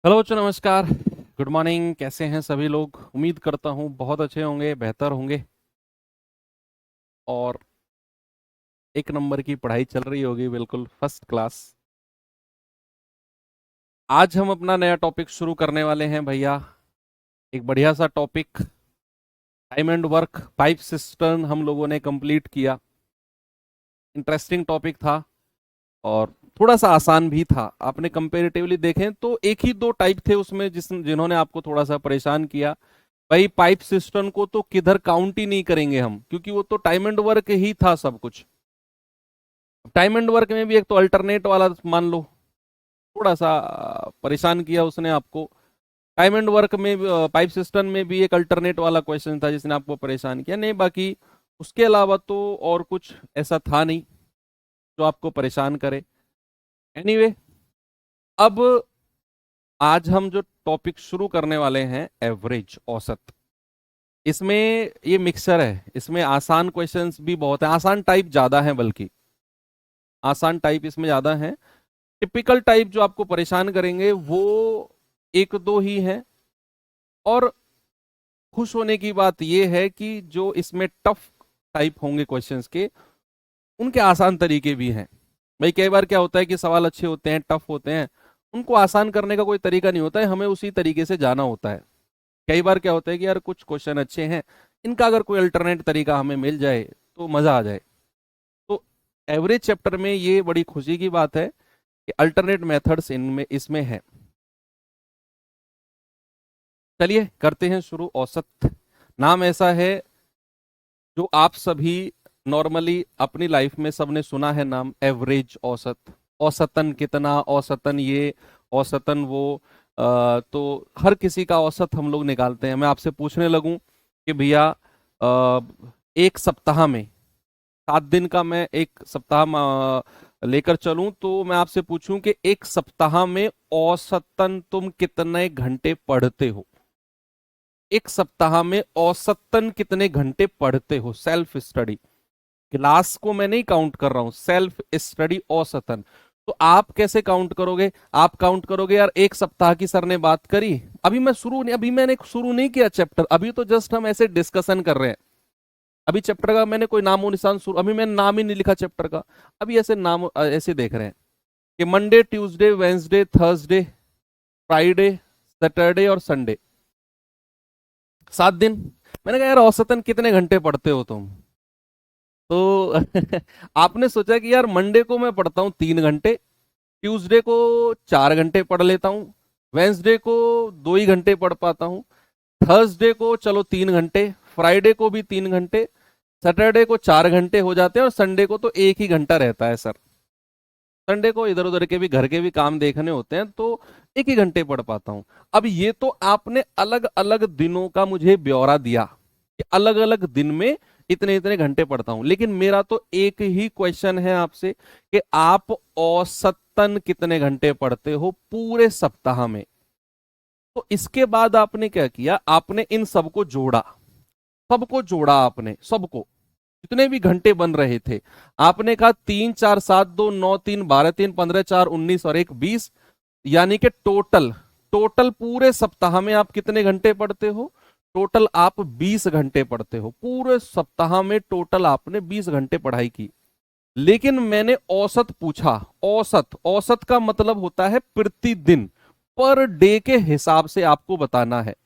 Hello बच्चों, नमस्कार। Good morning. कैसे हैं सभी लोग? उम्मीद करता हूँ बहुत अच्छे होंगे, बेहतर होंगे और एक नंबर की पढ़ाई चल रही होगी, बिल्कुल फर्स्ट क्लास। आज हम अपना नया टॉपिक शुरू करने वाले हैं भैया। एक बढ़िया सा topic, time and work pipe system हम लोगों ने कंप्लीट किया। इंटरेस्टिंग टॉपिक था और थोड़ा सा आसान भी था। आपने कंपेरेटिवली देखें तो एक ही दो टाइप थे उसमें जिन्होंने आपको थोड़ा सा परेशान किया। भाई, पाइप सिस्टम को तो किधर काउंट ही नहीं करेंगे हम, क्योंकि वो तो टाइम एंड वर्क ही था सब कुछ। टाइम एंड वर्क में भी एक तो अल्टरनेट वाला मान लो, थोड़ा सा परेशान किया उसने आपको। टाइम एंड वर्क में पाइप सिस्टम में भी एक अल्टरनेट वाला क्वेश्चन था जिसने आपको परेशान किया। नहीं, बाकी उसके अलावा तो और कुछ ऐसा था नहीं जो आपको परेशान करे। एनीवे, अब आज हम जो टॉपिक शुरू करने वाले हैं, एवरेज, औसत। इसमें ये मिक्सचर है, इसमें आसान क्वेश्चंस भी बहुत है, आसान टाइप ज्यादा है, बल्कि आसान टाइप इसमें ज्यादा है। टिपिकल टाइप जो आपको परेशान करेंगे वो एक दो ही हैं। और खुश होने की बात यह है कि जो इसमें टफ टाइप होंगे क्वेश्चंस के, उनके आसान तरीके भी हैं। भाई, कई बार क्या होता है कि सवाल अच्छे होते हैं, टफ होते हैं, उनको आसान करने का कोई तरीका नहीं होता है, हमें उसी तरीके से जाना होता है। कई बार क्या होता है कि यार कुछ क्वेश्चन अच्छे हैं, इनका अगर कोई अल्टरनेट तरीका हमें मिल जाए तो मजा आ जाए। तो एवरेज चैप्टर में ये बड़ी खुशी की बात है कि अल्टरनेट मेथड्स इनमें इसमें है। चलिए करते हैं शुरू। औसत नाम ऐसा है जो आप सभी नॉर्मली अपनी लाइफ में सबने सुना है, नाम एवरेज, औसत। औसतन कितना, औसतन ये, औसतन वो। तो हर किसी का औसत हम लोग निकालते हैं। मैं आपसे पूछने लगूं कि भैया, एक सप्ताह में 7 दिन का मैं एक सप्ताह लेकर चलूं, तो मैं आपसे पूछूं कि एक सप्ताह में औसतन तुम कितने घंटे पढ़ते हो? एक सप्ताह में औसतन कितने घंटे पढ़ते हो? सेल्फ स्टडी, क्लास को मैं नहीं काउंट कर रहा हूं, सेल्फ स्टडी औसतन। तो आप कैसे काउंट करोगे? आप काउंट करोगे, यार एक सप्ताह की सर ने बात करी, अभी मैंने शुरू नहीं किया चैप्टर, अभी तो जस्ट हम ऐसे डिस्कशन कर रहे हैं। अभी चैप्टर का मैंने कोई नामो निशान शुरू, अभी मैंने नाम ही नहीं लिखा चैप्टर का। अभी ऐसे नाम ऐसे देख रहे हैं कि Monday, Tuesday, Wednesday, Thursday, Friday, Saturday और संडे, 7 दिन। मैंने कहा यार औसतन कितने घंटे पढ़ते हो तुम? तो आपने सोचा कि यार मंडे को मैं पढ़ता हूँ 3 घंटे, ट्यूसडे को 4 घंटे पढ़ लेता हूँ, वेंसडे को 2 ही घंटे पढ़ पाता हूँ, थर्सडे को चलो 3 घंटे, फ्राइडे को भी 3 घंटे, सैटरडे को 4 घंटे हो जाते हैं और संडे को तो 1 ही घंटा रहता है सर। संडे को इधर उधर के भी घर के भी काम देखने होते हैं, तो 1 ही घंटे पढ़ पाता हूं। अब ये तो आपने अलग अलग दिनों का मुझे ब्यौरा दिया कि अलग अलग दिन में इतने इतने घंटे पढ़ता हूं, लेकिन मेरा तो एक ही क्वेश्चन है आपसे कि आप औसतन कितने घंटे पढ़ते हो पूरे सप्ताह में? तो इसके बाद आपने क्या किया, आपने इन सबको जोड़ा, सबको जोड़ा आपने, सबको, जितने भी घंटे बन रहे थे। आपने कहा 3, 4, 7, 2, 9, 3, 12, 3, 15, 4, 19 और 1, 20, यानी कि टोटल, टोटल पूरे सप्ताह में आप कितने घंटे पढ़ते हो? टोटल आप 20 घंटे पढ़ते हो पूरे सप्ताह में, टोटल आपने 20 घंटे पढ़ाई की। लेकिन मैंने औसत पूछा। औसत, औसत का मतलब होता है प्रतिदिन, पर डे के हिसाब से आपको बताना है,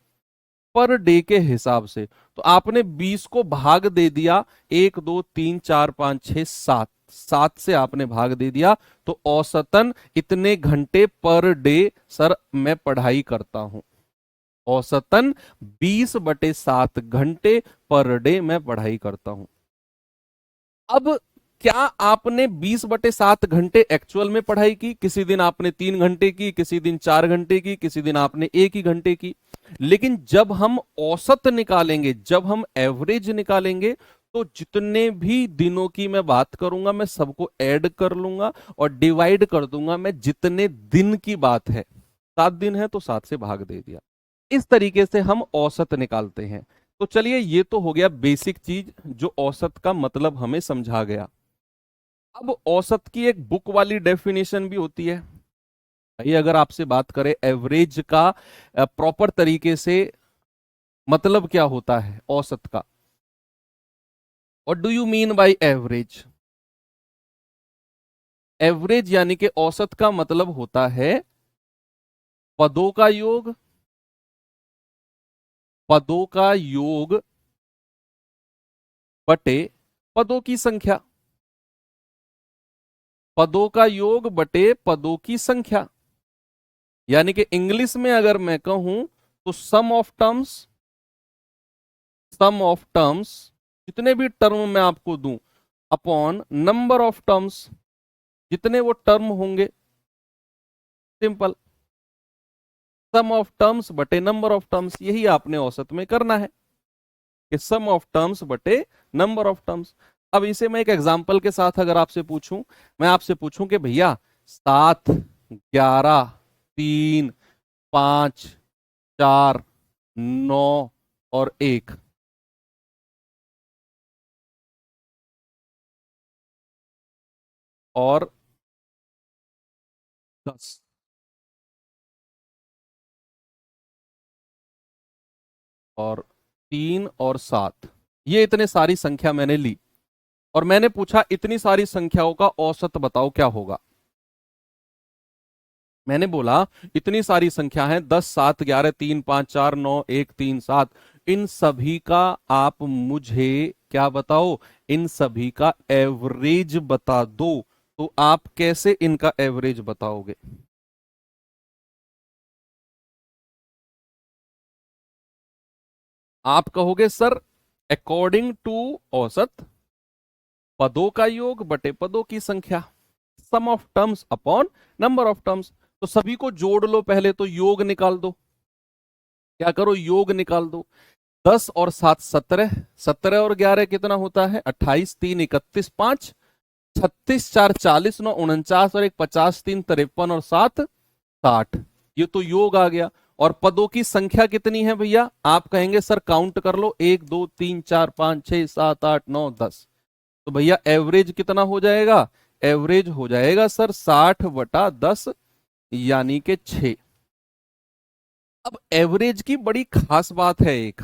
पर डे के हिसाब से। तो आपने 20 को भाग दे दिया, 1, 2, 3, 4, 5, 6, 7, 7 से आपने भाग दे दिया, तो औसतन इतने घंटे पर डे सर मैं पढ़ाई करता हूं। औसतन 20/7 घंटे पर डे मैं पढ़ाई करता हूं। अब क्या आपने 20/7 घंटे एक्चुअल में पढ़ाई की? किसी दिन आपने 3 घंटे की, किसी दिन 4 घंटे की, किसी दिन आपने 1 ही घंटे की। लेकिन जब हम औसत निकालेंगे, जब हम एवरेज निकालेंगे, तो जितने भी दिनों की मैं बात करूंगा मैं सबको ऐड कर लूंगा और डिवाइड कर दूंगा। मैं जितने दिन की बात है, 7 दिन है तो 7 से भाग दे दिया। इस तरीके से हम औसत निकालते हैं। तो चलिए, ये तो हो गया बेसिक चीज जो औसत का मतलब हमें समझा गया। अब औसत की एक बुक वाली डेफिनेशन भी होती है। भाई अगर आपसे बात करें एवरेज का प्रॉपर तरीके से मतलब क्या होता है औसत का, what do you mean by average? Average यानी कि औसत का मतलब होता है पदों का योग, पदों का योग बटे पदों की संख्या, पदों का योग बटे पदों की संख्या। यानी कि इंग्लिश में अगर मैं कहूं तो sum of terms, sum of terms जितने भी टर्म मैं आपको दूं अपॉन नंबर ऑफ टर्म्स, जितने वो टर्म होंगे, सिंपल, सम ऑफ टर्म्स बटे नंबर ऑफ टर्म्स, यही आपने औसत में करना है कि सम ऑफ टर्म्स बटे नंबर ऑफ टर्म्स। अब इसे मैं एक एग्जांपल के साथ अगर आपसे पूछूं, मैं आपसे पूछूं कि भैया 7, 11, 3, 5, 4, 9 और 1, और 10, और 3 और 7, ये इतने सारी संख्या मैंने ली और मैंने पूछा इतनी सारी संख्याओं का औसत बताओ क्या होगा। मैंने बोला इतनी सारी संख्या है 10, 7, 11, 3, 5, 4, 9, 1, 3, 7, इन सभी का आप मुझे क्या बताओ, इन सभी का एवरेज बता दो। तो आप कैसे इनका एवरेज बताओगे? आप कहोगे सर अकॉर्डिंग टू औसत, पदों का योग बटे पदों की संख्या, sum of terms upon number of terms. तो सभी को जोड़ लो, पहले तो योग निकाल दो। क्या करो, योग निकाल दो। 10 और 7 17, 17 और 11 कितना होता है 28, 3 31, 5 36, 4 40, 9 49 और 1 50, 3 53 और 7 60। ये तो योग आ गया। और पदों की संख्या कितनी है भैया? आप कहेंगे सर काउंट कर लो, 1 2 3 4 5 6 7 8 9 10। तो भैया एवरेज कितना हो जाएगा? एवरेज हो जाएगा सर 60/10 यानी कि 6। अब एवरेज की बड़ी खास बात है एक,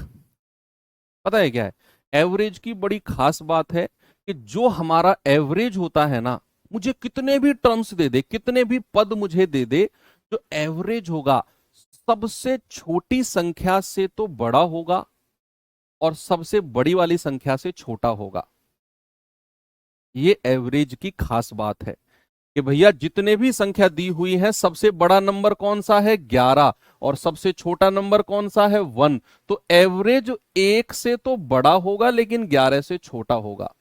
पता है क्या है? एवरेज की बड़ी खास बात है कि जो हमारा एवरेज होता है ना, मुझे कितने भी टर्म्स दे दे, कितने भी पद मुझे दे दे, जो एवरेज होगा सबसे छोटी संख्या से तो बड़ा होगा और सबसे बड़ी वाली संख्या से छोटा होगा। ये एवरेज की खास बात है कि भैया जितने भी संख्या दी हुई है सबसे बड़ा नंबर कौन सा है 11 और सबसे छोटा नंबर कौन सा है 1। तो एवरेज 1 से तो बड़ा होगा लेकिन 11 से छोटा होगा।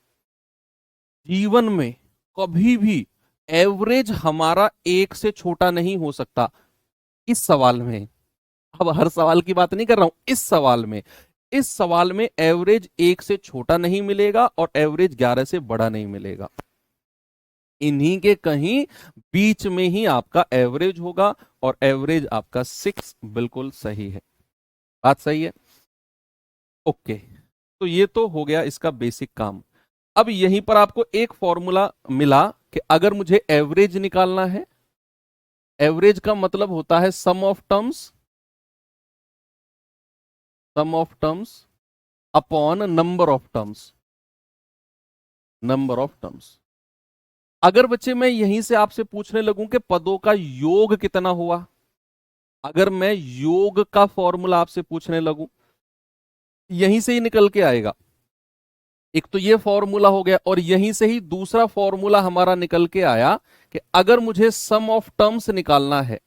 जीवन में कभी भी एवरेज हमारा 1 से छोटा नहीं हो सकता। इस सवाल में, अब हर सवाल की बात नहीं कर रहा हूं, इस सवाल में, इस सवाल में एवरेज 1 से छोटा नहीं मिलेगा और एवरेज 11 से बड़ा नहीं मिलेगा। इन्हीं के कहीं बीच में ही आपका एवरेज होगा और एवरेज आपका 6 बिल्कुल सही है। बात सही है? ओके, तो ये तो हो गया इसका बेसिक काम। अब यहीं पर आपको एक फॉर्मूला मिला कि अगर मुझे एवरेज निकालना है, एवरेज का मतलब होता है sum of terms, sum of terms upon number of terms, number of terms. अगर बच्चे मैं यहीं से आपसे पूछने लगूं कि पदों का योग कितना हुआ, अगर मैं योग का फॉर्मूला आपसे पूछने लगूं, यहीं से ही निकल के आएगा। एक तो ये फॉर्मूला हो गया और यहीं से ही दूसरा फॉर्मूला हमारा निकल के आया कि अगर मुझे सम ऑफ टर्म्स निकालना है,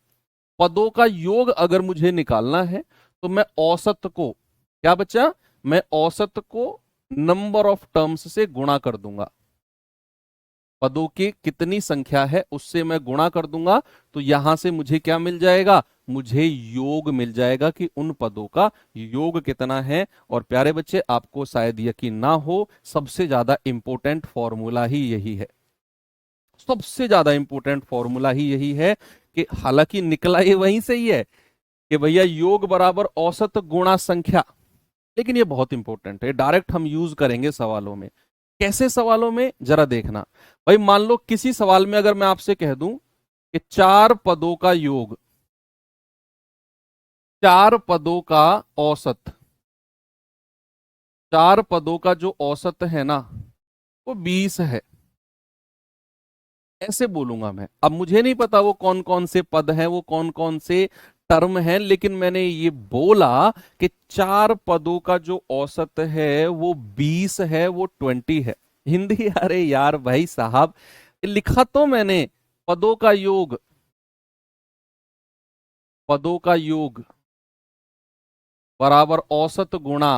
पदों का योग अगर मुझे निकालना है, तो मैं औसत को, क्या बच्चा, मैं औसत को नंबर ऑफ टर्म्स से गुणा कर दूंगा। पदों की कितनी संख्या है उससे मैं गुणा कर दूंगा, तो यहां से मुझे क्या मिल जाएगा, मुझे योग मिल जाएगा कि उन पदों का योग कितना है। और प्यारे बच्चे आपको शायद यकीन ना हो, सबसे ज्यादा इंपॉर्टेंट फॉर्मूला ही यही है, सबसे ज्यादा इंपॉर्टेंट फॉर्मूला ही यही है कि हालांकि निकला ये वहीं से ही है कि भैया योग बराबर औसत गुणा संख्या, लेकिन ये बहुत इंपॉर्टेंट है, डायरेक्ट हम यूज करेंगे सवालों में। कैसे सवालों में, जरा देखना। भाई मान लो किसी सवाल में अगर मैं आपसे कह दूं कि चार पदों का योग, चार पदों का औसत, चार पदों का जो औसत है ना वो 20 है। ऐसे बोलूंगा मैं। अब मुझे नहीं पता वो कौन कौन से पद हैं, वो कौन कौन से टर्म हैं, लेकिन मैंने ये बोला कि चार पदों का जो औसत है वो 20 है, वो 20 है। हिंदी अरे यार भाई साहब, लिखा तो मैंने पदों का योग, पदों का योग बराबर औसत गुणा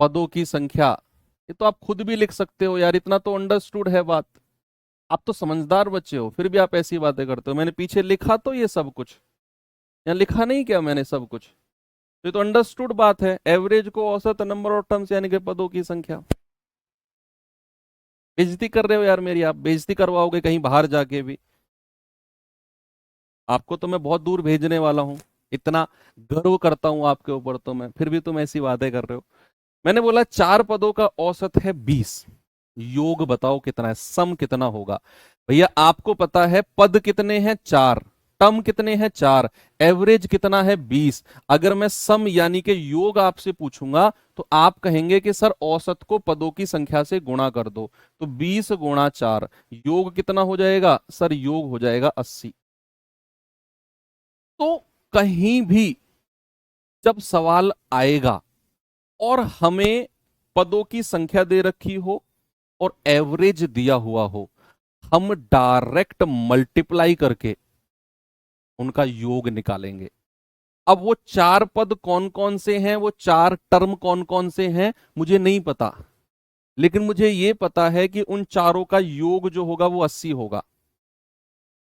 पदों की संख्या। ये तो आप खुद भी लिख सकते हो यार, इतना तो अंडरस्टूड है बात। आप तो समझदार बच्चे हो, फिर भी आप ऐसी बातें करते हो। मैंने पीछे लिखा तो ये सब कुछ, यहाँ लिखा नहीं क्या मैंने सब कुछ? तो ये तो अंडरस्टूड बात है। एवरेज को औसत नंबर ऑफ टर्म्स यानी कि पदों की संख्या। बेइज्जती कर रहे हो यार मेरी, आप बेइज्जती करवाओगे कहीं बाहर जाके भी। आपको तो मैं बहुत दूर भेजने वाला हूँ, इतना गर्व करता हूँ आपके ऊपर तो मैं, फिर भी तुम ऐसी बातें कर रहे हो। मैंने बोला चार पदों का औसत है 20, योग बताओ कितना है, सम कितना होगा। भैया आपको पता है पद कितने हैं? चार। टर्म कितने हैं? चार। एवरेज कितना है? 20। अगर मैं सम यानी कि योग आपसे पूछूंगा तो आप कहेंगे कि सर औसत को पदों की संख्या से गुणा कर दो। तो 20 गुणा 4, योग कितना हो जाएगा? सर योग हो जाएगा 80। तो कहीं भी जब सवाल आएगा और हमें पदों की संख्या दे रखी हो और एवरेज दिया हुआ हो, हम डायरेक्ट मल्टीप्लाई करके उनका योग निकालेंगे। अब वो चार पद कौन कौन से हैं, वो चार टर्म कौन कौन से हैं, मुझे नहीं पता, लेकिन मुझे ये पता है कि उन चारों का योग जो होगा वो 80 होगा।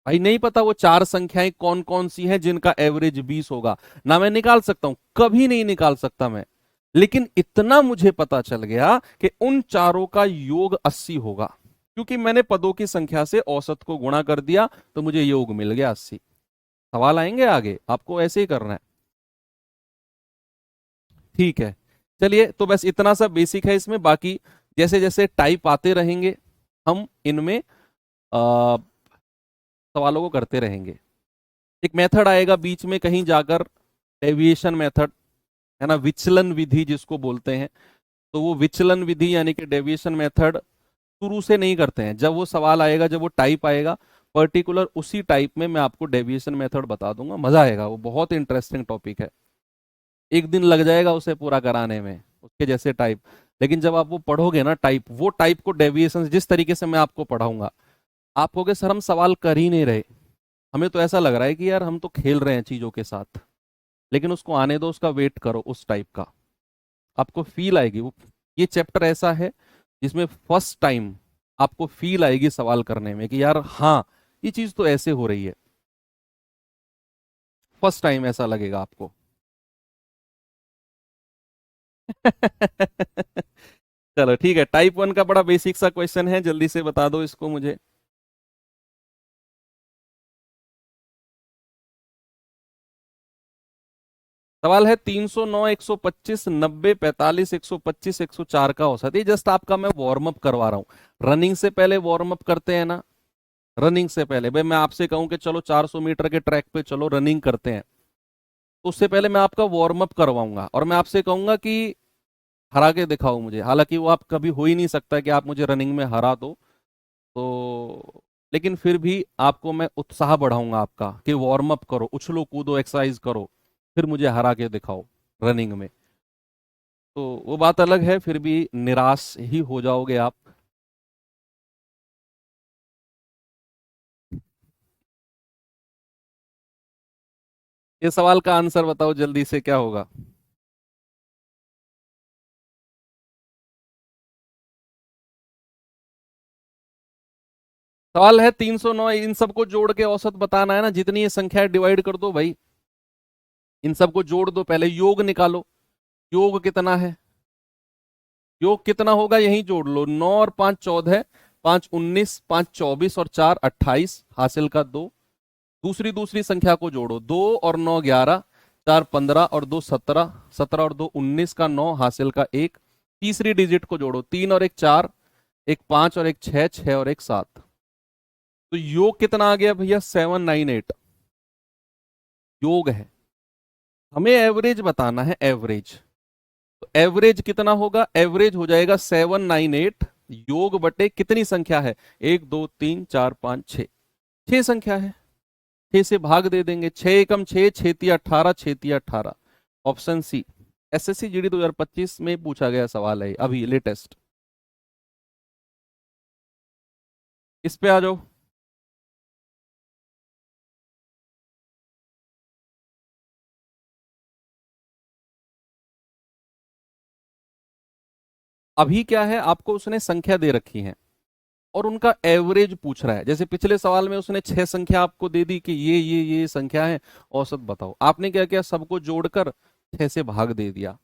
भाई नहीं पता वो चार संख्याएं कौन कौन सी हैं जिनका एवरेज 20 होगा, ना मैं निकाल सकता हूं, कभी नहीं निकाल सकता मैं। लेकिन इतना मुझे पता चल गया कि उन चारों का योग 80 होगा, क्योंकि मैंने पदों की संख्या से औसत को गुणा कर दिया तो मुझे योग मिल गया 80। सवाल आएंगे आगे, आपको ऐसे ही करना है। ठीक है, चलिए तो बस इतना सा बेसिक है इसमें। बाकी जैसे जैसे टाइप आते रहेंगे हम इनमें सवालों को करते रहेंगे। एक मेथड आएगा बीच में कहीं जाकर, डेविएशन मेथड, है ना, विचलन विधि जिसको बोलते हैं। तो वो विचलन विधि यानी कि डेविएशन मेथड शुरू से नहीं करते हैं। जब वो सवाल आएगा, जब वो टाइप आएगा पर्टिकुलर, उसी टाइप में मैं आपको डेविएशन मेथड बता दूंगा। मजा आएगा, वो बहुत इंटरेस्टिंग टॉपिक है। एक दिन लग जाएगा उसे पूरा कराने में, उसके जैसे टाइप। लेकिन जब आप वो पढ़ोगे ना टाइप, वो टाइप को डेविएशन जिस तरीके से मैं आपको पढ़ाऊंगा, आप कहोगे सर हम सवाल कर ही नहीं रहे, हमें तो ऐसा लग रहा है कि यार हम तो खेल रहे हैं चीजों के साथ। लेकिन उसको आने दो, उसका वेट करो उस टाइप का, आपको फील आएगी। वो ये चैप्टर ऐसा है जिसमें फर्स्ट टाइम आपको फील आएगी सवाल करने में कि यार हाँ ये चीज तो ऐसे हो रही है। फर्स्ट टाइम ऐसा लगेगा आपको। चलो ठीक है, टाइप 1 का बड़ा बेसिक सा क्वेश्चन है, जल्दी से बता दो इसको मुझे। सवाल है 309, 125, 90, 45, 125, 104 का औसत। ये जस्ट आपका मैं वार्म अप करवा रहा हूँ। रनिंग से पहले वार्म अप करते हैं ना, रनिंग से पहले भाई मैं आपसे कहूं कि चलो 400 मीटर के ट्रैक पे चलो रनिंग करते हैं, तो उससे पहले मैं आपका वार्म अप करवाऊंगा और मैं आपसे कहूंगा कि हरा के दिखाओ मुझे। हालांकि वो आप कभी हो ही नहीं सकता कि आप मुझे रनिंग में हरा दो, तो लेकिन फिर भी आपको मैं उत्साह बढ़ाऊंगा आपका कि वार्म अप करो, उछलो कूदो, एक्सरसाइज करो, फिर मुझे हरा के दिखाओ रनिंग में। तो वो बात अलग है, फिर भी निराश ही हो जाओगे आप। ये सवाल का आंसर बताओ जल्दी से, क्या होगा? सवाल है 309, इन सबको जोड़ के औसत बताना है ना, जितनी ये संख्या डिवाइड कर दो भाई, इन सबको जोड़ दो, पहले योग निकालो। योग कितना है? योग कितना होगा यही जोड़ लो, 9 और 5 14, 5 19, 5 24 और 4 28, हासिल का 2। दूसरी दूसरी संख्या को जोड़ो, 2 और 9 11, 4 15 और 2 17, 17 और 2 19 का 9, हासिल का 1। तीसरी डिजिट को जोड़ो, 3 और 1 4, एक 5 और एक 6, 6 और एक 7। तो योग कितना आ गया भैया 798 योग है। हमें एवरेज बताना है एवरेज। तो एवरेज कितना होगा, एवरेज हो जाएगा 798 योग बटे कितनी संख्या है, 1 2 3 4 5 6, 6 संख्या है। 6 से भाग दे देंगे, 6 एकम 6, 6 तिया 18, 6 तिया 18। Option C. एसएससी जीडी 2025 में पूछा गया सवाल है अभी लेटेस्ट। इस पे आ जाओ। अभी क्या है, आपको उसने संख्या दे रखी है और उनका एवरेज पूछ रहा है। जैसे पिछले सवाल में उसने 6 संख्या आपको दे दी कि ये संख्या है, औसत बताओ। आपने क्या किया, सबको जोड़कर 6 से भाग दे दिया।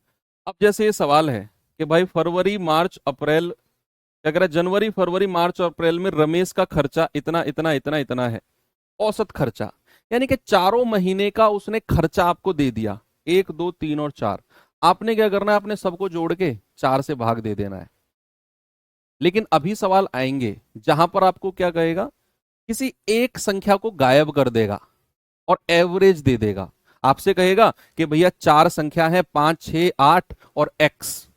अब जैसे ये सवाल है कि भाई फरवरी मार्च अप्रैल, क्या कह रहा है, जनवरी फरवरी मार्च और अप्रैल में रमेश का खर्चा इतना इतना इतना इतना है, औसत खर्चा। यानी कि चारों महीने का उसने खर्चा आपको दे दिया, 1 2 3 और 4। आपने क्या करना है, आपने सबको जोड़ के 4 से भाग दे देना है। लेकिन अभी सवाल आएंगे जहां पर आपको क्या कहेगा, किसी एक संख्या को गायब कर देगा और एवरेज दे देगा। आपसे कहेगा कि भैया 4 संख्या है, 5 6 8 और x,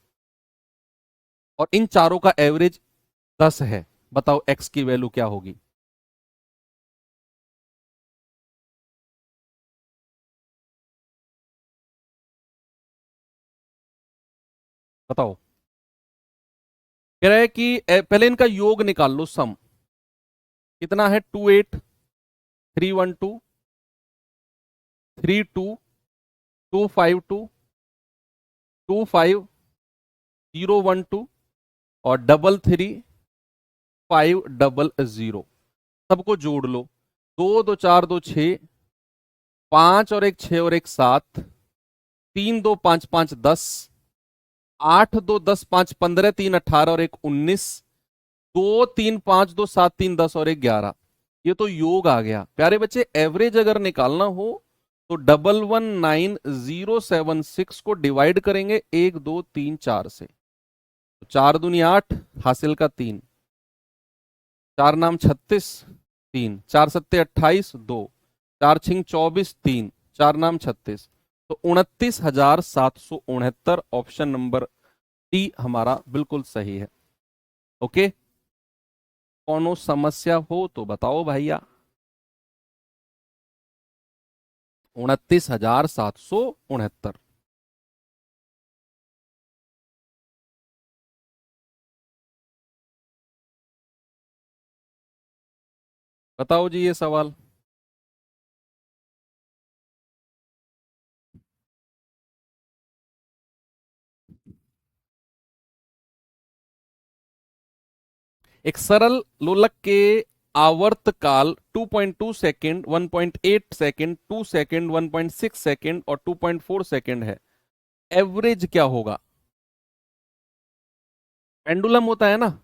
और इन चारों का एवरेज 10 है। बताओ x की वैल्यू क्या होगी। बताओ। कह रहा है कि पहले इनका योग निकाल लो, सम कितना है, 28312 32 252 25012 और 33500। सबको जोड़ लो, 2 2 4 2 6, 5 और 1 6 और 1 7, 3 2 5 5 10, 8 2 10 5 15, 3 18 और 1 19, 2 3 5 2 7 3 10 और 1 11। ये तो योग आ गया प्यारे बच्चे। एवरेज अगर निकालना हो तो 119076 को डिवाइड करेंगे 1 2 3 4 से। तो 4 दूनी 8, हासिल का 3, 4 नाम 36, 3, 4 सत्ते 28, 2, 4 छिंग 24, 3, 4 नाम 36। तो 29,769, ऑप्शन नंबर डी हमारा बिल्कुल सही है। ओके, कोनो समस्या हो तो बताओ भैया। 29,769। बताओ जी ये सवाल। एक सरल लोलक के आवर्तकाल 2.2 सेकंड, 1.8 सेकंड, 2 सेकंड, 1.6 सेकंड और 2.4 सेकंड है। एवरेज क्या होगा। पेंडुलम होता है ना,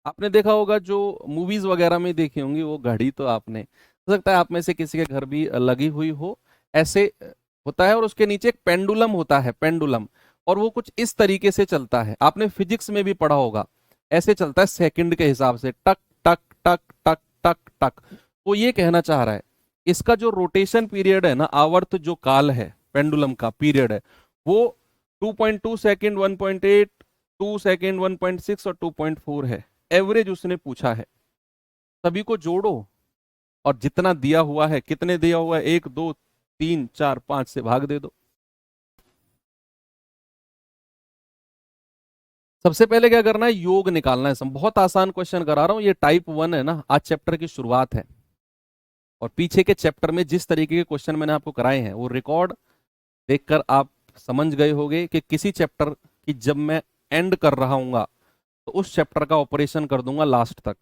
आपने देखा होगा, जो मूवीज वगैरह में देखी होंगी वो घड़ी, तो आपने हो सकता है आप में से किसी के घर भी लगी हुई हो। ऐसे होता है और उसके नीचे एक पेंडुलम होता है, पेंडुलम। और वो कुछ इस तरीके से चलता है, आपने फिजिक्स में भी पढ़ा होगा। ऐसे चलता है सेकंड के हिसाब से, टक टक टक टक टक टक। वो ये कहना चाह रहा है, इसका जो रोटेशन पीरियड है ना, आवर्त जो काल है पेंडुलम का पीरियड है, वो 2.2 सेकंड, 1.8, 2 सेकंड, 1.6 और 2.4 है। एवरेज उसने पूछा है। सभी को जोड़ो और जितना दिया हुआ है, कितने दिया हुआ है, 1 2 3 4 5 से भाग दे दो। सबसे पहले क्या करना है, योग निकालना है। बहुत आसान क्वेश्चन करा रहा हूं, ये टाइप 1 है ना, आज चैप्टर की शुरुआत है। और पीछे के चैप्टर में जिस तरीके के क्वेश्चन मैंने आपको कराए हैं, वो रिकॉर्ड देखकर आप समझ गए होंगे कि किसी चैप्टर की जब मैं एंड कर रहा हूंगा तो उस चैप्टर का ऑपरेशन कर दूंगा लास्ट तक।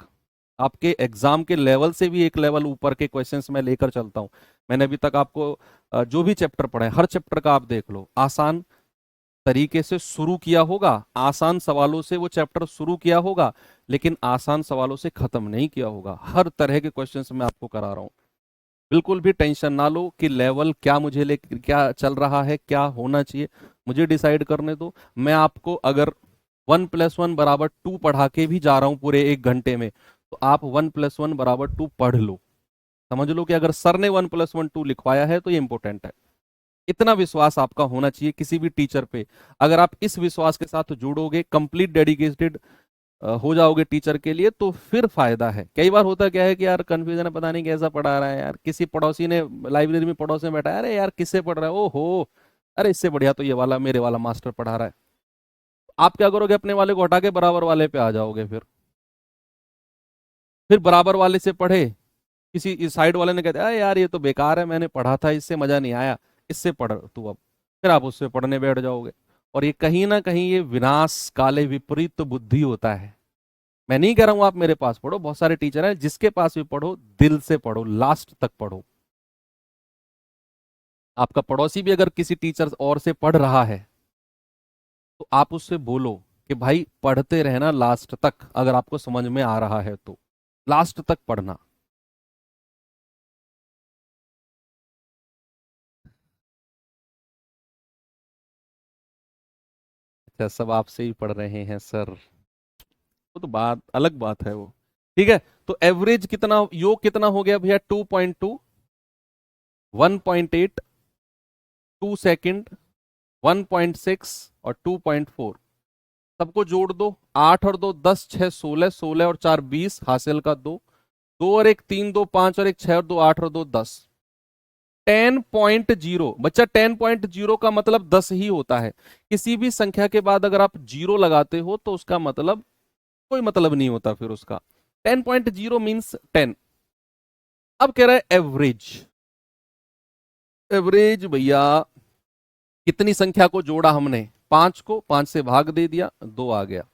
आपके एग्जाम के लेवल से भी एक लेवल ऊपर के क्वेश्चंस मैं लेकर चलता हूं। मैंने अभी तक आपको जो भी चैप्टर पढ़े, हर चैप्टर का आप देख लो, आसान तरीके से शुरू किया होगा, आसान सवालों से वो चैप्टर शुरू किया होगा, लेकिन आसान सवालों से खत्म नहीं किया होगा। हर तरह के क्वेश्चंस मैं आपको करा रहा हूं। बिल्कुल भी टेंशन ना लो कि लेवल क्या मुझे ले क्या चल रहा है, क्या होना चाहिए, मुझे डिसाइड करने दो। मैं आपको अगर 1+1 = 2 पढ़ा के भी जा रहा हूं पूरे 1 घंटे में, तो आप 1+1 = 2 पढ़ लो, समझ लो कि अगर सर ने 1+1 2 लिखवाया है तो ये इंपॉर्टेंट है। इतना विश्वास आपका होना चाहिए किसी भी टीचर पे। अगर आप इस विश्वास के साथ जुड़ोगे, कंप्लीट डेडिकेटेड हो जाओगे टीचर के लिए, तो फिर फायदा है। कई बार होता क्या है कि यार कंफ्यूजन है, पता नहीं कैसा पढ़ा रहा है यार, किसी पड़ोसी ने लाइब्रेरी में पड़ोस में बैठा है, अरे यार किससे पढ़ रहा है, ओहो अरे इससे बढ़िया तो ये वाला मेरे वाला मास्टर पढ़ा रहा है। आप क्या करोगे, अपने वाले को हटा के बराबर वाले पे आ जाओगे। फिर बराबर वाले से पढ़े, किसी इस साइड वाले ने कहते अरे यार ये तो बेकार है, मैंने पढ़ा था इससे मजा नहीं आया, इससे पढ़ तू अब। फिर आप उससे पढ़ने बैठ जाओगे। और ये कहीं ना कहीं ये विनाश काले विपरीत बुद्धि होता है। मैं नहीं कह रहा हूं आप मेरे पास पढ़ो, बहुत सारे टीचर हैं, जिसके पास भी पढ़ो दिल से पढ़ो, लास्ट तक पढ़ो। आपका पड़ोसी भी अगर किसी टीचर और से पढ़ रहा है तो आप उससे बोलो कि भाई पढ़ते रहना लास्ट तक, अगर आपको समझ में आ रहा है तो लास्ट तक पढ़ना। अच्छा, सब आपसे ही पढ़ रहे हैं सर, वो तो बात अलग बात है वो। ठीक है, तो एवरेज कितना, योग कितना हो गया भैया, 2.2, 1.8, 2 सेकेंड, 1.6 और 2.4। सबको जोड़ दो, 8 और 2 10, 6 16, 16 और 4 20, हासिल का 2, 2 और 1 3, 2 5 और 1 6 और 2 8 और 2 10। 10.0 बच्चा, 10.0 का मतलब 10 ही होता है। किसी भी संख्या के बाद अगर आप जीरो लगाते हो तो उसका मतलब कोई मतलब नहीं होता फिर उसका। 10.0 मीन्स 10। अब कह रहा है एवरेज। एवरेज भैया, कितनी संख्या को जोड़ा हमने, 5 को, 5 से भाग दे दिया, 2 आ गया।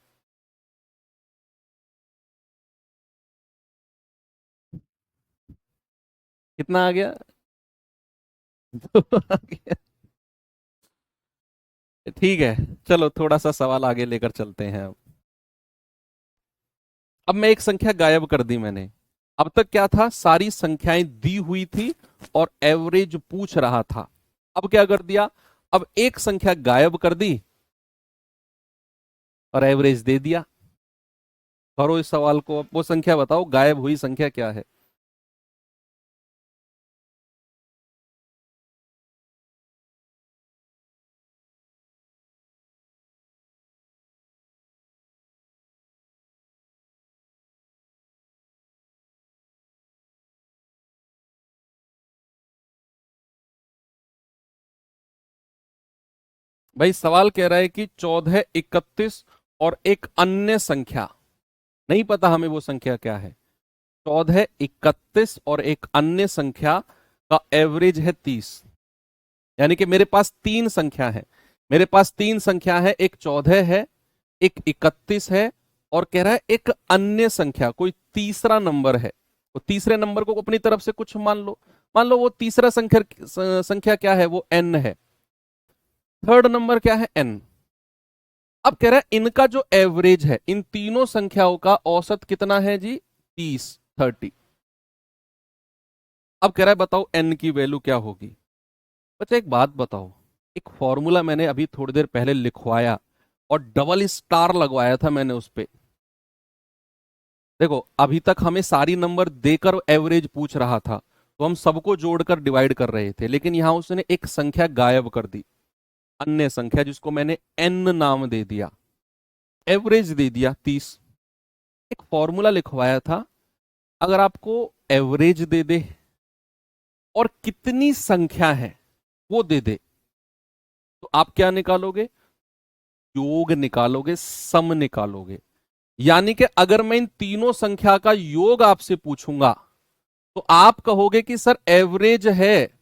कितना आ गया? 2 आ गया। ठीक है, चलो थोड़ा सा सवाल आगे लेकर चलते हैं। अब मैं एक संख्या गायब कर दी मैंने। अब तक क्या था, सारी संख्याएं दी हुई थी और एवरेज पूछ रहा था। अब क्या कर दिया, अब एक संख्या गायब कर दी और एवरेज दे दिया। करो इस सवाल को, अब वो संख्या बताओ, गायब हुई संख्या क्या है? भाई सवाल कह रहा है कि 14, 31 और एक अन्य संख्या, नहीं पता हमें वो संख्या क्या है। 14, 31 और एक अन्य संख्या का एवरेज है 30। यानी कि मेरे पास तीन संख्या है, मेरे पास तीन संख्या है, एक 14 है, एक 31 है, और कह रहा है एक अन्य संख्या, कोई तीसरा नंबर है। वो तीसरे नंबर को अपनी तरफ से कुछ मान लो, मान लो वो तीसरा संख्या क्या है, वो n है। थर्ड नंबर क्या है, n। अब कह रहा है इनका जो एवरेज है, इन तीनों संख्याओं का औसत कितना है जी, 30। अब कह रहा है बताओ n की वैल्यू क्या होगी। बच्चा एक बात बताओ, एक फॉर्मूला मैंने अभी थोड़ी देर पहले लिखवाया और डबल स्टार लगवाया था मैंने उस पे। देखो अभी तक हमें सारी नंबर देकर एवरेज पूछ रहा था, तो हम सबको जोड़कर डिवाइड कर रहे थे, लेकिन यहां उसने एक संख्या गायब कर दी, अन्य संख्या, जिसको मैंने n नाम दे दिया, एवरेज दे दिया 30। एक फॉर्मूला लिखवाया था, अगर आपको एवरेज दे दे और कितनी संख्या है वो दे दे, तो आप क्या निकालोगे, योग निकालोगे, सम निकालोगे। यानी कि अगर मैं इन तीनों संख्या का योग आपसे पूछूंगा तो आप कहोगे कि सर एवरेज है,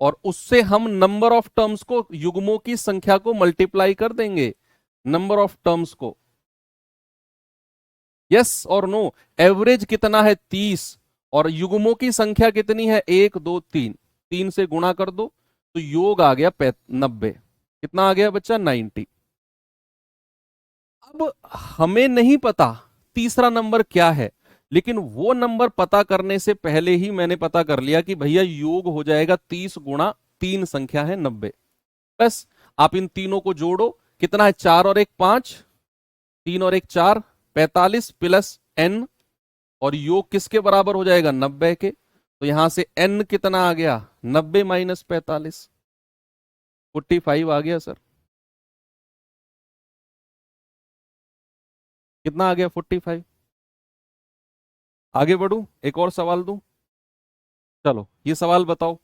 और उससे हम नंबर ऑफ टर्म्स को, युग्मों की संख्या को मल्टीप्लाई कर देंगे, नंबर ऑफ टर्म्स को। यस और नो, एवरेज कितना है 30, और युग्मों की संख्या कितनी है 1 2 3, 3 से गुणा कर दो तो योग आ गया 90। कितना आ गया बच्चा, 90। अब हमें नहीं पता तीसरा नंबर क्या है, लेकिन वो नंबर पता करने से पहले ही मैंने पता कर लिया कि भैया योग हो जाएगा 30 गुणा तीन संख्या है 90। बस आप इन तीनों को जोड़ो, कितना है, 4 और 1 5, 3 और 1 4, 45 प्लस n, और योग किसके बराबर हो जाएगा, 90 के। तो यहां से n कितना आ गया, 90 माइनस 45, 45 आ गया सर। कितना आ गया, 45। आगे बढ़ू, एक और सवाल दूं। चलो ये सवाल बताओ।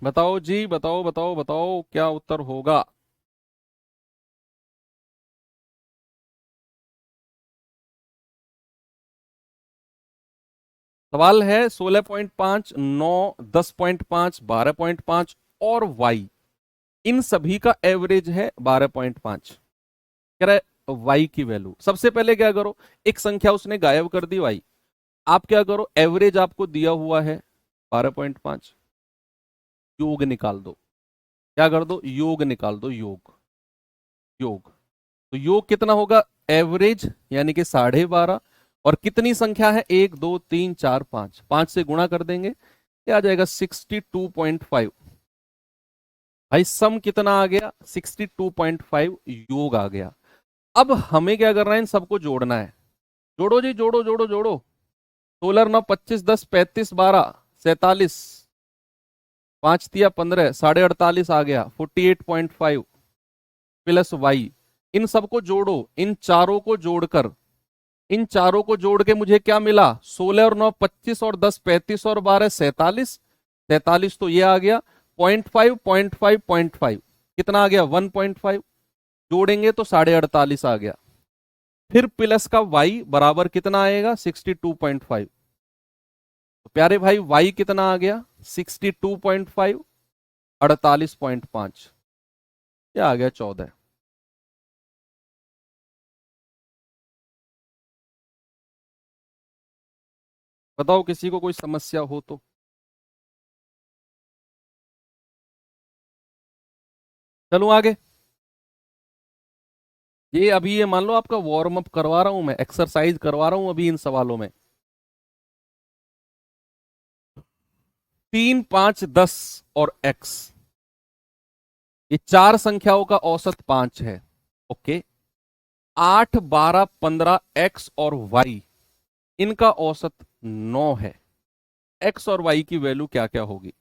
बताओ जी, बताओ बताओ बताओ, क्या उत्तर होगा। सवाल है 16.5, 9, 10.5, 12.5 और y, इन सभी का एवरेज है 12.5। कह रहा है y की वैल्यू। सबसे पहले क्या करो, एक संख्या उसने गायब कर दी y, आप क्या करो, एवरेज आपको दिया हुआ है 12.5, योग निकाल दो। क्या कर दो, योग निकाल दो, योग। योग, तो योग कितना होगा, एवरेज यानी कि 12.5, और कितनी संख्या है, 1 2 3 4 5, 5 से गुणा कर देंगे, ये आ जाएगा 62.5। भाई सम कितना आ गया, 62.5 योग आ गया। अब हमें क्या करना है, इन सबको जोड़ना है। जोड़ो जी, जोड़ो जोड़ो जोड़ो। 16 9 25 10 35 12 47, 5 तिया 15, 48.5 आ गया, 48.5 प्लस वाई। इन सबको जोड़ो, इन चारों को जोड़कर, इन चारों को जोड़ के मुझे क्या मिला, 16 और 9 25 और 10 35 और 12 47, 43 तो ये आ गया, 0.5 0.5 0.5 कितना आ गया, 1.5। जोड़ेंगे तो 48.5 आ गया। फिर प्लस का y बराबर कितना आएगा, 62.5। तो प्यारे भाई y कितना आ गया, 62.5, 48.5, ये आ गया 14। बताओ किसी को कोई समस्या हो तो। चलूं आगे। ये अभी ये मान लो आपका वार्म अप करवा रहा हूं मैं, एक्सरसाइज करवा रहा हूं अभी इन सवालों में। 3 5 10 और x, ये चार संख्याओं का औसत 5 है। ओके। 8 12 15 x और y, इनका औसत 9 है। x और y की वैल्यू क्या क्या होगी।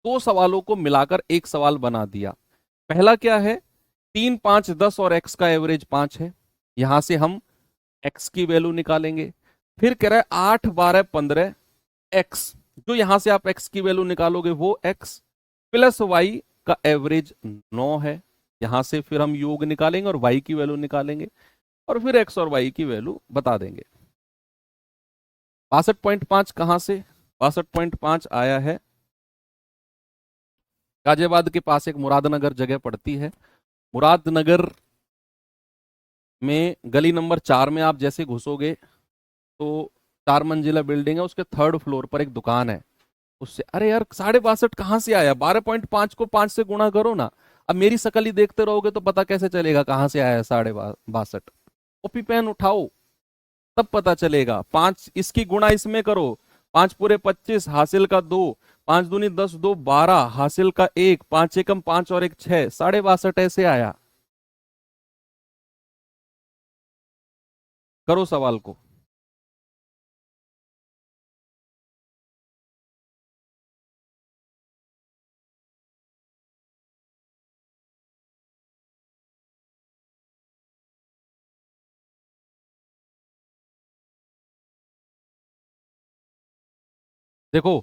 दो सवालों को मिलाकर एक सवाल बना दिया। पहला क्या है, 3 5 10 और x का एवरेज 5 है, यहां से हम x की वैल्यू निकालेंगे। फिर कह रहा है 8 12 15 x, जो यहां से आप x की वैल्यू निकालोगे वो x, प्लस y का एवरेज 9 है, यहां से फिर हम योग निकालेंगे और y की वैल्यू निकालेंगे, और फिर x और y की वैल्यू बता देंगे। 62.5 कहां से, 62.5 आया है, गाजियाबाद के पास एक मुरादनगर जगह पड़ती है। मुरादनगर में गली नंबर 4 में आप जैसे घुसोगे तो 4 मंजिला बिल्डिंग है, उसके 3rd फ्लोर पर एक दुकान है। उससे, अरे यार 62.5 कहाँ से आया, 12.5 को 5 से गुणा करो ना। अब मेरी शकल ही देखते रहोगे तो पता कैसे चलेगा कहाँ से आया 62.5। कॉपी पेन उठाओ, तब पता चलेगा। 5 इसकी गुणा इसमें करो, 5 पूरे 25 हासिल का 2, 5 दूनी 10 2 12 हासिल का 1, 5 एकम 5 और 1 6, 62.5 ऐसे आया। करो सवाल को। देखो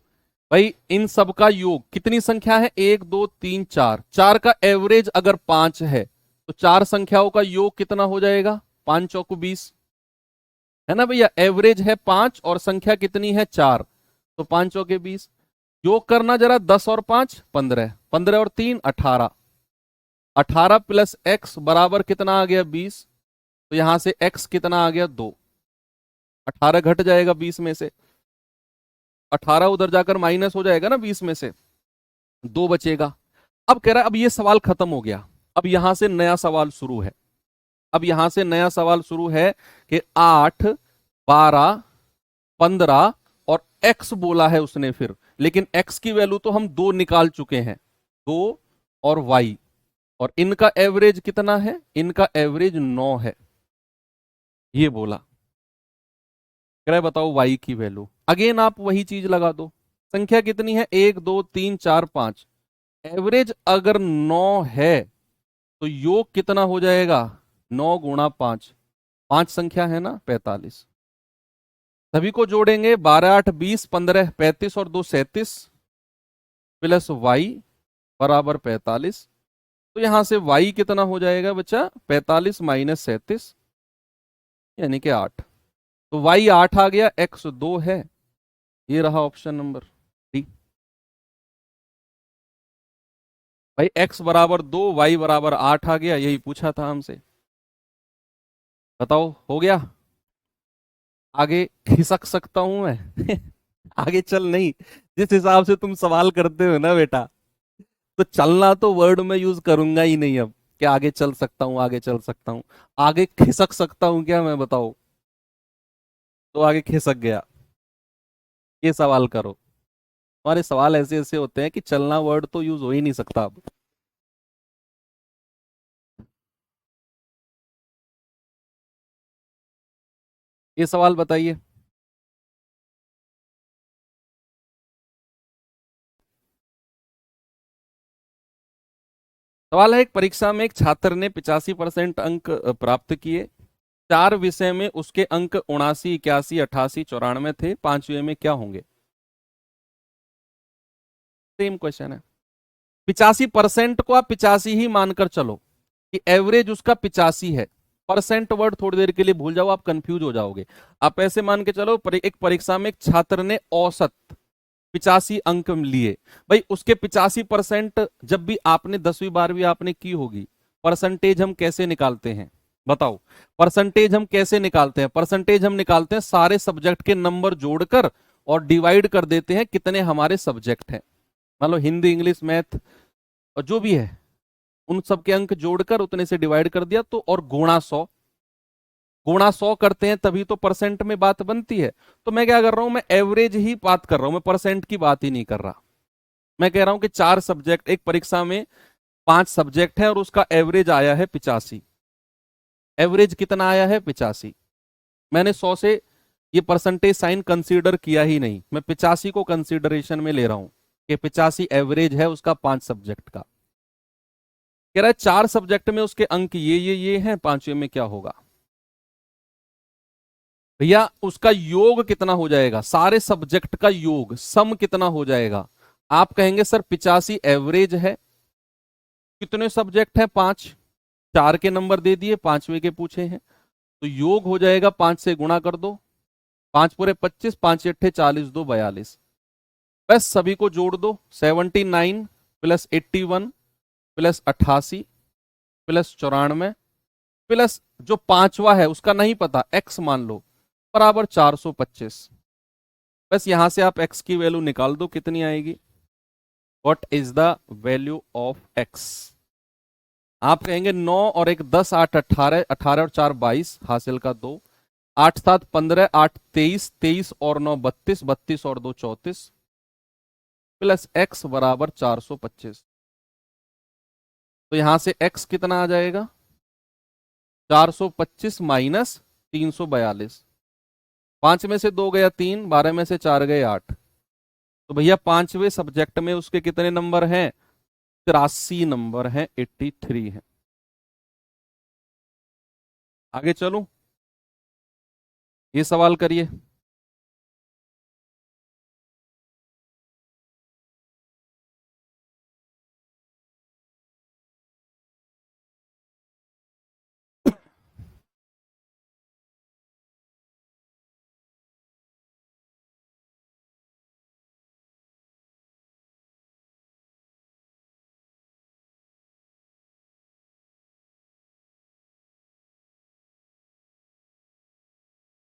भाई, इन सब का योग कितनी संख्या है, 1 2 3 4, चार का एवरेज अगर 5 है तो चार संख्याओं का योग कितना हो जाएगा, 5 चौको 20, है ना भैया। एवरेज है 5 और संख्या कितनी है 4, तो 5 चौके 20। योग करना जरा, 10 और 5 15, 15 और 3 18, 18 प्लस x बराबर कितना आ गया 20। तो यहां से x कितना आ गया 2, 18 घट जाएगा 20 में से, 18 उधर जाकर माइनस हो जाएगा ना 20 में से, 2 बचेगा। अब कह रहा है अब ये सवाल खत्म हो गया, अब यहां से नया सवाल शुरू है। अब यहां से नया सवाल शुरू है कि 8 12 15 और x बोला है उसने फिर, लेकिन x की वैल्यू तो हम 2 निकाल चुके हैं, 2 और y, और इनका एवरेज कितना है, इनका एवरेज 9 है, ये बोला। कह रहा है बताओ y की वैल्यू। अगेन आप वही चीज लगा दो, संख्या कितनी है, 1 2 3 4 5, एवरेज अगर 9 है तो योग कितना हो जाएगा, 9 × 5, 5 संख्या है ना, 45। सभी को जोड़ेंगे, 12 8 20 15 35 और 2 37 प्लस वाई बराबर 45। तो यहां से y कितना हो जाएगा बच्चा, 45 माइनस 37 यानी कि 8। तो y 8 आ गया, x 2 है, ये रहा ऑप्शन नंबर डी। भाई x बराबर 2, y बराबर 8 आ गया, यही पूछा था हमसे। बताओ हो गया, आगे खिसक सकता हूं मैं आगे चल नहीं, जिस हिसाब से तुम सवाल करते हो ना बेटा, तो चलना तो वर्ड में यूज करूंगा ही नहीं अब, कि आगे चल सकता हूं, आगे चल सकता हूं। आगे खिसक सकता हूं क्या मैं, बताओ? तो आगे खिसक गया। ये सवाल करो, हमारे सवाल ऐसे ऐसे होते हैं कि चलना वर्ड तो यूज हो ही नहीं सकता अब। ये सवाल बताइए। सवाल है, एक परीक्षा में एक छात्र ने 85% अंक प्राप्त किए, 4 विषय में उसके अंक 79 81 88 94 थे, 5वें में क्या होंगे? सेम क्वेश्चन है। 85% को आप 85 ही मानकर चलो कि एवरेज उसका 85 है। परसेंट वर्ड थोड़ी देर के लिए भूल जाओ, आप कंफ्यूज हो जाओगे। आप ऐसे मान के चलो, एक परीक्षा में एक छात्र ने औसत 85 अंक लिए। भाई उसके 85%, जब भी आपने 10वीं 12वीं आपने की होगी, परसेंटेज हम कैसे निकालते हैं, बताओ? परसेंटेज हम कैसे निकालते हैं? परसेंटेज हम निकालते हैं सारे सब्जेक्ट के नंबर जोड़कर और डिवाइड कर देते हैं कितने हमारे सब्जेक्ट हैं। मान लो हिंदी इंग्लिश मैथ और जो भी है, उन सबके अंक जोड़कर उतने से डिवाइड कर दिया, तो और गुणा 100, गुणा 100 करते हैं तभी तो परसेंट में बात बनती है। तो मैं क्या कर रहा हूं, मैं एवरेज ही बात कर रहा हूं, मैं परसेंट की बात ही नहीं कर रहा। मैं कह रहा हूं कि 4 सब्जेक्ट, एक परीक्षा में 5 सब्जेक्ट है और उसका एवरेज आया है 85। एवरेज कितना आया है, 85। मैंने 100 से ये परसेंटेज साइन कंसीडर किया ही नहीं, मैं 85 को कंसीडरेशन में ले रहा हूं कि 85 एवरेज है उसका 5 सब्जेक्ट का। कह रहा है 4 सब्जेक्ट में उसके अंक ये हैं, 5वें में क्या होगा? भैया उसका योग कितना हो जाएगा, सारे सब्जेक्ट का योग सम कितना हो जाएगा? आप कहेंगे सर 85 एवरेज है, कितने सब्जेक्ट हैं, 5, 4 के नंबर दे दिए, 5वें के पूछे हैं, तो योग हो जाएगा 5 से गुणा कर दो, 5 पूरे 25, 5 8 40, 2 42। बस सभी को जोड़ दो, 79 प्लस 81 प्लस 88 प्लस 94 प्लस जो 5वां है उसका नहीं पता, एक्स मान लो, बराबर 425। बस यहां से आप x की वैल्यू निकाल दो, कितनी आएगी? What is the value of x? आप कहेंगे 9 और 1 10 8 18, 18 और 4 22, हासिल का 2, 8 7 15, 8 23, 23 और 9 32, 32 और 2 34 प्लस x बराबर 425। तो यहां से x कितना आ जाएगा, 425 माइनस 342। 5 में से 2 गया 3, 12 में से 4 गए 8। तो भैया 5वें सब्जेक्ट में उसके कितने नंबर हैं, 83 नंबर हैं, 83 है। आगे चलूं, ये सवाल करिए।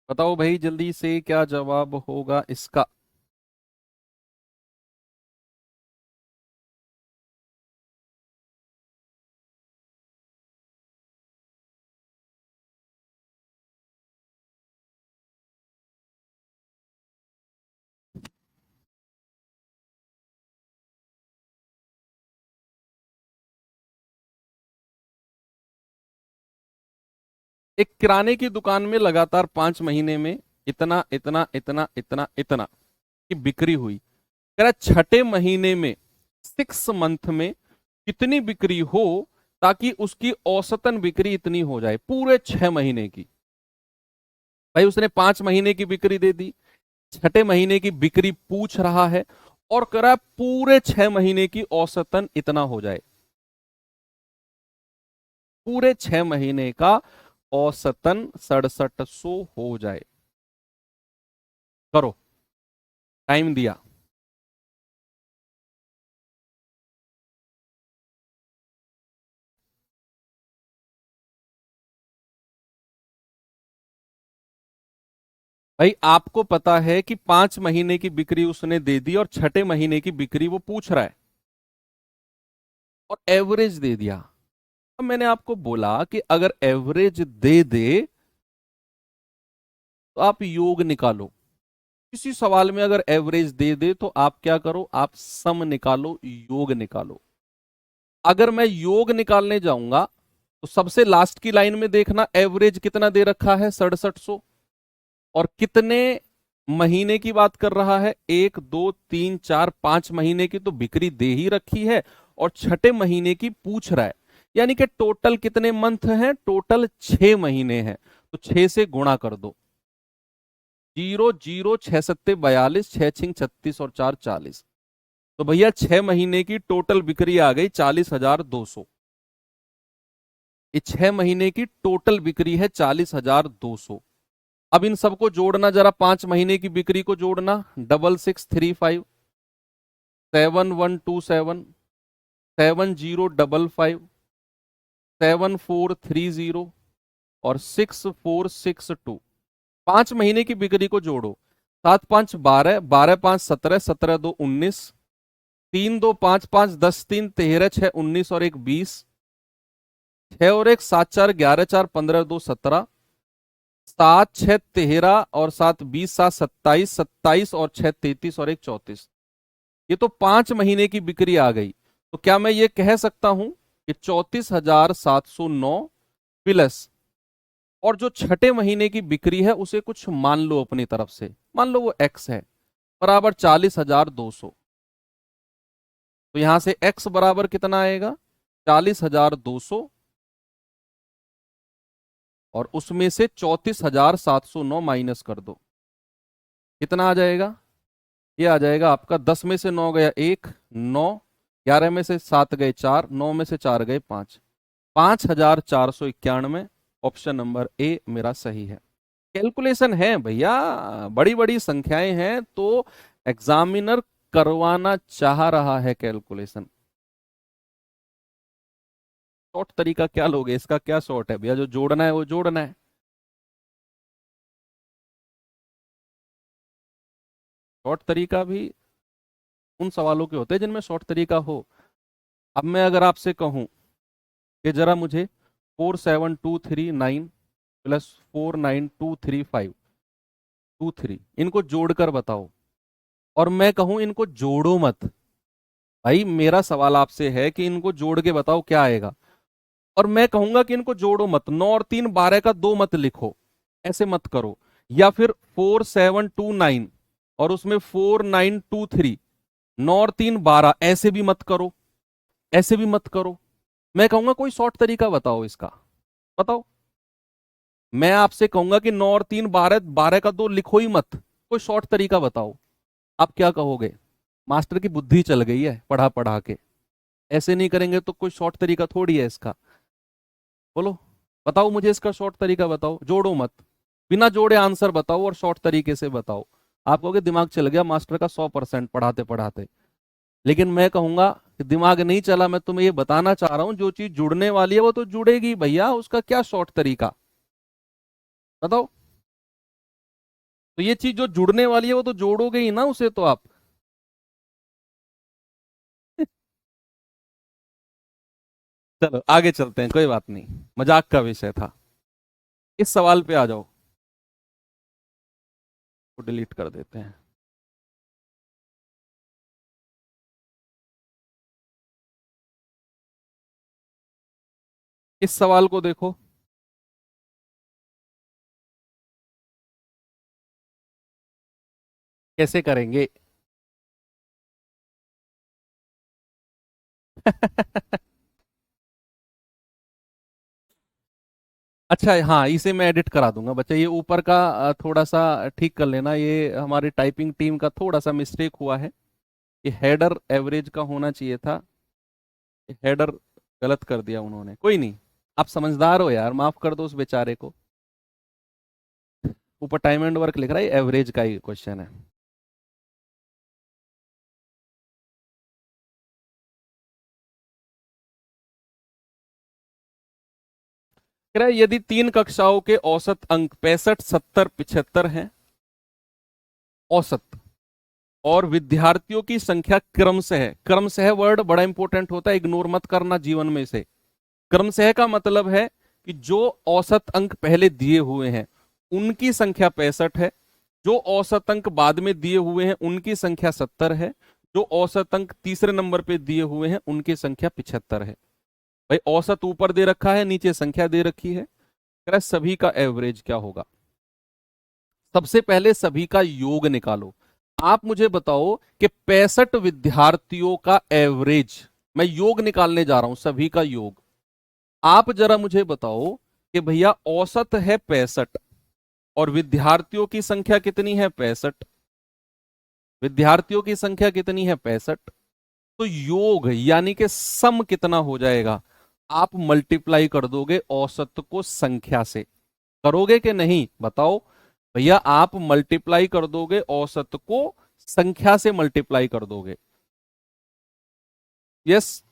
बताओ भाई जल्दी से, क्या जवाब होगा इसका? एक किराने की दुकान में लगातार 5 महीने में इतना इतना इतना इतना इतना की बिक्री हुई। कह रहा छठे महीने में 6 मंथ में कितनी बिक्री हो ताकि उसकी औसतन बिक्री इतनी हो जाए पूरे 6 महीने की। भाई उसने 5 महीने की बिक्री दे दी, छठे महीने की बिक्री पूछ रहा है और कह रहा है पूरे 6 महीने की औसतन इतना हो जाए, पूरे 6 महीने का औसतन 6700 हो जाए। करो, टाइम दिया। भाई आपको पता है कि 5 महीने की बिक्री उसने दे दी और छठे महीने की बिक्री वो पूछ रहा है और एवरेज दे दिया। अब मैंने आपको बोला कि अगर एवरेज दे दे तो आप योग निकालो। किसी सवाल में अगर एवरेज दे दे तो आप क्या करो, आप सम निकालो, योग निकालो। अगर मैं योग निकालने जाऊंगा तो सबसे लास्ट की लाइन में देखना एवरेज कितना दे रखा है, 6700। और कितने महीने की बात कर रहा है, 1 2 3 4 5 महीने की तो बिक्री दे ही रखी है और छठे महीने की पूछ रहा है। यानी कि टोटल कितने मंथ हैं, टोटल 6 महीने हैं। तो 6 से गुणा कर दो, 0 0 6 7 42, 6 6 36 और 4 40। तो भैया 6 महीने की टोटल बिक्री आ गई 40,200। ये 6 महीने की टोटल बिक्री है 40,200। अब इन सबको जोड़ना जरा, 5 महीने की बिक्री को जोड़ना, 6635, 7127, 7055, 7430 और 6462। 5 महीने की बिक्री को जोड़ो, 7 5 12, 12 5 17, 17 2 19, 3 2 5 5, 10 3 13, 6 19 और 1 20, 6 और 1 7 4 11 4 15 2 17, 7 6 13 और 7 20, 7 27, 27 और 6 33 और 1 34। ये तो 5 महीने की बिक्री आ गई। तो क्या मैं ये कह सकता हूं कि 34,709 प्लस और जो छठे महीने की बिक्री है उसे कुछ मान लो अपनी तरफ से, मान लो वो एक्स है, बराबर 40,200। तो यहां से एक्स बराबर कितना आएगा, 40,200 और उसमें से 34,709 माइनस कर दो, कितना आ जाएगा। ये आ जाएगा आपका, 10 में से 9 गया 1, 9, 11 में से 7 गए 4, 9 में से 4 गए 5, 5,491। ऑप्शन नंबर ए मेरा सही है। कैलकुलेशन है भैया, बड़ी बड़ी संख्याएं हैं तो एग्जामिनर करवाना चाह रहा है कैलकुलेशन। शॉर्ट तरीका क्या लोगे, इसका क्या शॉर्ट है भैया, जो जोड़ना है वो जोड़ना है। शॉर्ट तरीका भी उन सवालों के होते हैं जिनमें शॉर्ट तरीका हो। अब मैं अगर आपसे कहूं कि जरा मुझे 47239 प्लस 49235 इनको जोड़कर बताओ, और मैं कहूं इनको जोड़ो मत। भाई मेरा सवाल आपसे है कि इनको जोड़ के बताओ क्या आएगा, और मैं कहूंगा कि इनको जोड़ो मत, 9 और 3 12 का 2 मत लिखो, ऐसे मत करो। या फिर 4729 और उसमें 4923, 9 और 3 12, ऐसे भी मत करो, ऐसे भी मत करो। मैं कहूंगा कोई शॉर्ट तरीका बताओ इसका, बताओ। मैं आपसे कहूंगा कि 9 और 3 12, 12 का 2 लिखो ही मत, कोई शॉर्ट तरीका बताओ। आप क्या कहोगे, मास्टर की बुद्धि चल गई है पढ़ा पढ़ा के, ऐसे नहीं करेंगे तो कोई शॉर्ट तरीका थोड़ी है इसका। बोलो, बताओ मुझे इसका शॉर्ट तरीका बताओ, जोड़ो मत, बिना जोड़े आंसर बताओ और शॉर्ट तरीके से बताओ। आप कहोगे दिमाग चल गया मास्टर का 100% पढ़ाते पढ़ाते। लेकिन मैं कहूंगा कि दिमाग नहीं चला, मैं तुम्हें ये बताना चाह रहा हूं जो चीज जुड़ने वाली है वो तो जुड़ेगी भैया, उसका क्या शॉर्ट तरीका, बताओ। तो ये चीज जो जुड़ने वाली है वो तो जोड़ोगे ही ना उसे तो आप। चलो आगे चलते हैं, कोई बात नहीं, मजाक का विषय था। इस सवाल पे आ जाओ, को डिलीट कर देते हैं। इस सवाल को देखो, कैसे करेंगे? अच्छा हाँ, इसे मैं एडिट करा दूंगा बच्चा, ये ऊपर का थोड़ा सा ठीक कर लेना, ये हमारी टाइपिंग टीम का थोड़ा सा मिस्टेक हुआ है। ये हेडर एवरेज का होना चाहिए था, ये हेडर गलत कर दिया उन्होंने, कोई नहीं। आप समझदार हो यार, माफ कर दो उस बेचारे को। ऊपर टाइम एंड वर्क लिख रहा है, एवरेज का ही क्वेश्चन है। कह रहा है यदि 3 कक्षाओं के औसत अंक 65, 70, 75 हैं औसत, और विद्यार्थियों की संख्या क्रमशः वर्ड बड़ा इंपॉर्टेंट होता है, इग्नोर मत करना जीवन में से। क्रमशः का मतलब है कि जो औसत अंक पहले दिए हुए हैं उनकी संख्या 65 है, जो औसत अंक बाद में दिए हुए हैं उनकी संख्या 70 है, जो औसत अंक तीसरे नंबर पे दिए हुए हैं उनकी संख्या 75 है। भाई औसत ऊपर दे रखा है, नीचे संख्या दे रखी है, कह रहा है सभी का एवरेज क्या होगा। सबसे पहले सभी का योग निकालो। आप मुझे बताओ कि 65 विद्यार्थियों का एवरेज, मैं योग निकालने जा रहा हूं, सभी का योग। आप जरा मुझे बताओ कि भैया औसत है 65 और विद्यार्थियों की संख्या कितनी है 65, विद्यार्थियों की संख्या कितनी है 65, तो योग यानी कि सम कितना हो जाएगा? आप मल्टीप्लाई कर दोगे औसत को संख्या से, करोगे कि नहीं बताओ? भैया आप मल्टीप्लाई कर दोगे औसत को संख्या से, मल्टीप्लाई कर दोगे। यस,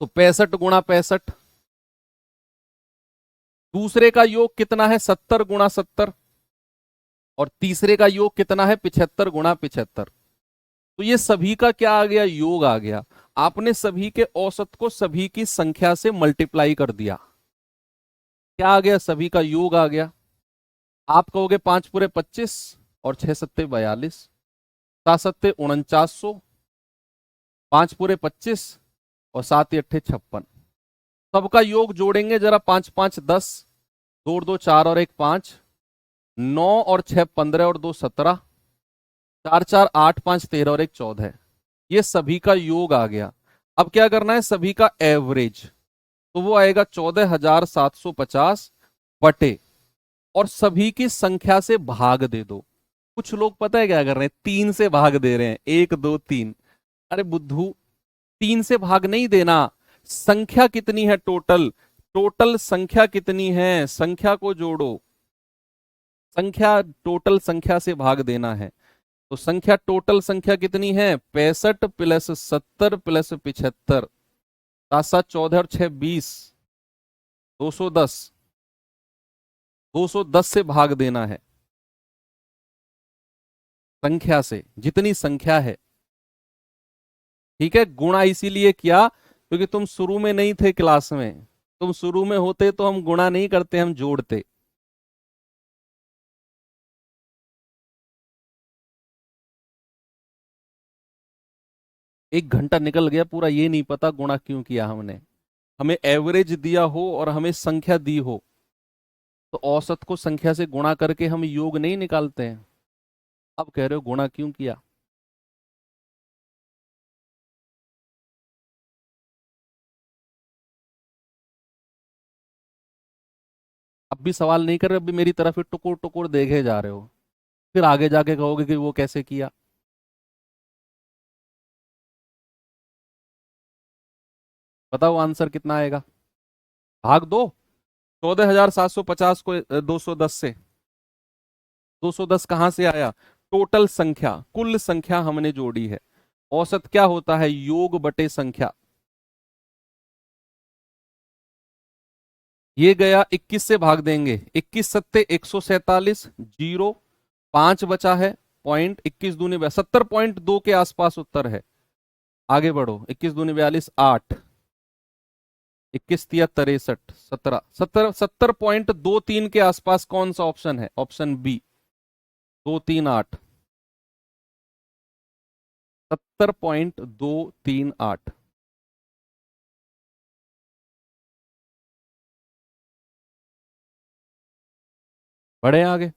तो 65 × 65, दूसरे का योग कितना है 70 × 70, और तीसरे का योग कितना है 75 × 75। तो ये सभी का क्या आ गया? योग आ गया। आपने सभी के औसत को सभी की संख्या से मल्टीप्लाई कर दिया, क्या आ गया? सभी का योग आ गया। आप कहोगे 5 × 25 और 6 × 7 = 42, 7 × 7 = 4900, 5 × 25 और 7 × 8 = 56। सबका योग जोड़ेंगे जरा, 5 5 10, 2 और 2 4 और 1 5, 9 और 6 15 और 2 17, 4 4 8 5 13 और 1 14। ये सभी का योग आ गया। अब क्या करना है? सभी का एवरेज, तो वो आएगा 14,750 बटे, और सभी की संख्या से भाग दे दो। कुछ लोग पता है क्या कर रहे हैं? 3 से भाग दे रहे हैं, 1 2 3। अरे बुद्धू, 3 से भाग नहीं देना, संख्या कितनी है टोटल, टोटल संख्या कितनी है, संख्या को जोड़ो, संख्या टोटल संख्या से भाग देना है। तो संख्या टोटल संख्या कितनी है? 65 + 70 + 75, 7 7 14 और 6 20, 210, 210 से भाग देना है संख्या से, जितनी संख्या है। ठीक है, गुणा इसीलिए किया क्योंकि तुम शुरू में नहीं थे क्लास में, तुम शुरू में होते तो हम गुणा नहीं करते, हम जोड़ते। 1 घंटा निकल गया पूरा, ये नहीं पता गुणा क्यों किया हमने। हमें एवरेज दिया हो और हमें संख्या दी हो, तो औसत को संख्या से गुणा करके हम योग नहीं निकालते हैं। अब कह रहे हो गुणा क्यों किया? अब भी सवाल नहीं कर रहे, अभी मेरी तरफ ही टुकुर टुकुर देखे जा रहे हो, फिर आगे जाके कहोगे कि वो कैसे किया। बताओ आंसर कितना आएगा? भाग दो 14,750 को 210 से। 210 कहां से आया? टोटल संख्या, कुल संख्या हमने जोड़ी है। औसत क्या होता है? योग बटे संख्या। ये गया 21 से भाग देंगे, 21 सत्ते 147, जीरो, 5 बचा है, पॉइंट, 21 दूनी 70.2 के आसपास उत्तर है। आगे बढ़ो, 21 दूनी 42, 8, 21 तिया 63, 17, 70.23 के आसपास कौन सा ऑप्शन है? Option B, 238, 70.238। बढ़े आगे।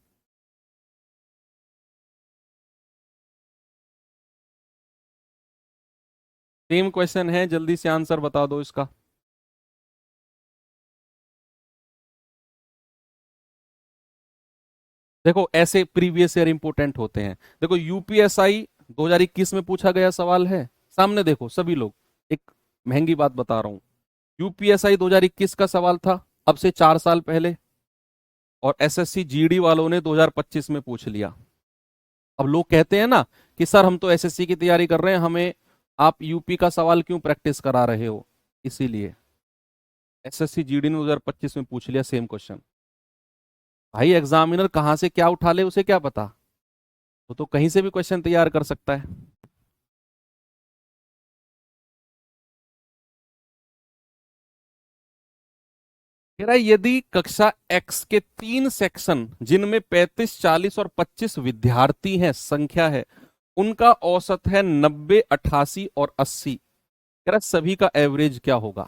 सेम क्वेश्चन है, जल्दी से आंसर बता दो इसका। देखो ऐसे प्रीवियस ईयर इंपोर्टेंट होते हैं। देखो यूपीएसआई 2021 में पूछा गया सवाल है, सामने देखो सभी लोग, एक महंगी बात बता रहा हूं। यूपीएसआई 2021 का सवाल था, अब से 4 साल पहले, और एसएससी जीडी वालों ने 2025 में पूछ लिया। अब लोग कहते हैं ना कि सर हम तो एसएससी की तैयारी कर रहे हैं, हमें आप यूपी का सवाल क्यों प्रैक्टिस करा रहे हो। इसीलिए एसएससी जीडी ने 2025 में पूछ लिया सेम क्वेश्चन। भाई एग्जामिनर कहां से क्या उठा ले उसे क्या पता, वो तो कहीं से भी क्वेश्चन तैयार कर सकता है। कह रहा है यदि कक्षा एक्स के 3 सेक्शन जिनमें 35, 40 और 25 विद्यार्थी हैं, संख्या है, उनका औसत है 90, 88 और 80, कह रहा है सभी का एवरेज क्या होगा।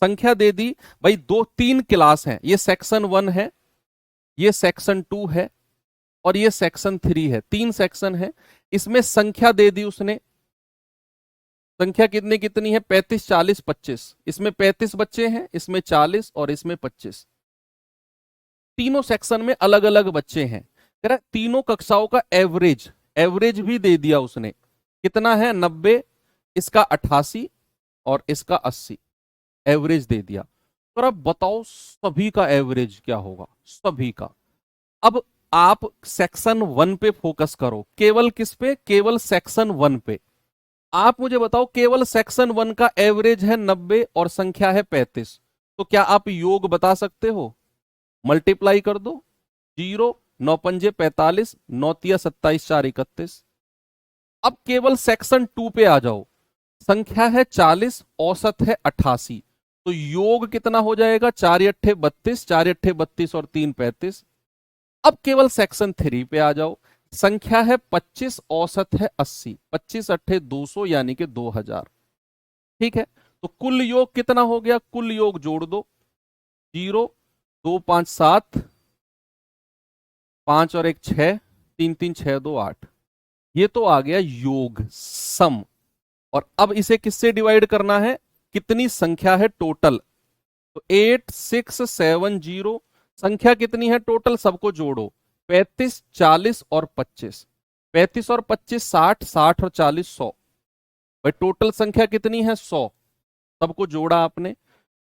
संख्या दे दी भाई, 2, 3 क्लास हैं, ये सेक्शन 1 है, ये सेक्शन 2 है, और ये सेक्शन 3 है, 3 सेक्शन है। इसमें संख्या दे दी उसने, संख्या कितनी कितनी है, 35, 40, 25। इसमें 35 बच्चे हैं, इसमें 40 और इसमें 25। तीनों सेक्शन में अलग अलग बच्चे हैं। कह रहा है तीनों कक्षाओं का एवरेज, एवरेज भी दे दिया उसने, कितना है 90, इसका 88 और इसका 80, एवरेज दे दिया। तो अब बताओ सभी का एवरेज क्या होगा, सभी का। अब आप सेक्शन 1 पे फोकस करो, केवल किस पे, केवल सेक्शन 1 पे। आप मुझे बताओ केवल सेक्शन 1 का एवरेज है 90 और संख्या है 35, तो क्या आप योग बता सकते हो, मल्टीप्लाई कर दो, 0, 9 पंजे 45, 9 तिया 27, 4 31। अब केवल सेक्शन 2 पे आ जाओ, संख्या है 40, औसत है 88, तो योग कितना हो जाएगा, 4 32, 4 32 और 3 35। अब केवल सेक्शन 3 पे आ जाओ, संख्या है 25, औसत है 80, 25 × 8 = 200 यानी कि 2000। ठीक है, तो कुल योग कितना हो गया, कुल योग जोड़ दो, 0, 2 5 7, 5 और 1 6, 3 3 6 2 8, ये तो आ गया योग सम। और अब इसे किससे डिवाइड करना है, कितनी संख्या है टोटल, तो 8670, संख्या कितनी है टोटल, सबको जोड़ो, 35, 40 और 25, 35 और 25 60, 60 और 40 100, भाई टोटल संख्या कितनी है 100, सबको जोड़ा आपने,